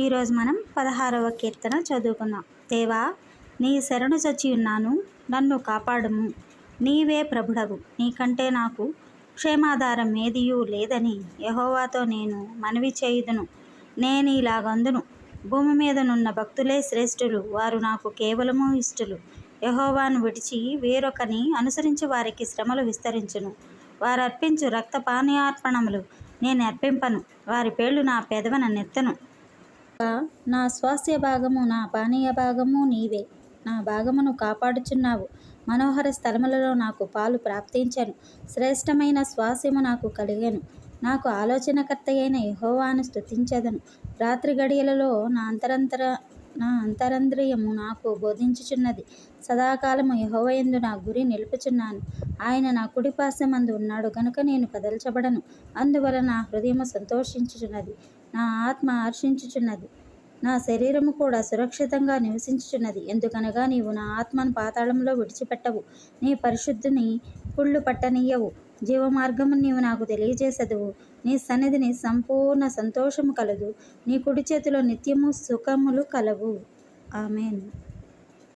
ఈరోజు మనం 16వ కీర్తన చదువుకుందాం. దేవా, నీ శరణు చచ్చి ఉన్నాను, నన్ను కాపాడుము. నీవే ప్రభుడవు, నీకంటే నాకు క్షేమాధారం ఏదియూ లేదని యెహోవాతో నేను మనవి చేయుదును. నేనీలాగందును, భూమి మీదనున్న భక్తులే శ్రేష్ఠులు, వారు నాకు కేవలము ఇష్టులు. యెహోవాను విడిచి వేరొకని అనుసరించి వారికి శ్రమలు విస్తరించును. వారర్పించు రక్తపానీయార్పణములు నేనర్పింపను, వారి పేర్లు నా పెదవిన నెత్తను. నా స్వాస్థ్య భాగము, నా పానీయ భాగము నీవే. నా భాగమును కాపాడుచున్నావు. మనోహర స్థలములలో నాకు పాలు ప్రాప్తించెను. శ్రేష్టమైన స్వాస్థ్యము నాకు కలిగెను. నాకు ఆలోచనకర్త అయిన యెహోవాను స్తుతించెదను. రాత్రి గడియలలో నా అంతరంద్రియము నాకు బోధించుచున్నది. సదాకాలము యెహోవా యందు నా గురి నిలుపుచున్నాను. ఆయన నా కుడిపార్శ్వమందు ఉన్నాడు గనుక నేను కదల్చబడను. అందువలన నా హృదయము సంతోషించుచున్నది, నా ఆత్మ హర్షించుచున్నది. నా శరీరము కూడా సురక్షితంగా నివసించుచున్నది. ఎందుకనగా నీవు నా ఆత్మను పాతాళంలో విడిచిపెట్టవు, నీ పరిశుద్ధుని కుళ్ళు పట్టనీయవు. జీవమార్గమును నీవు నాకు తెలియజేసెదవు. నీ సన్నిధిని సంపూర్ణ సంతోషము కలదు. నీ కుడి చేతిలో నిత్యము సుఖములు కలవు. ఆమేన్.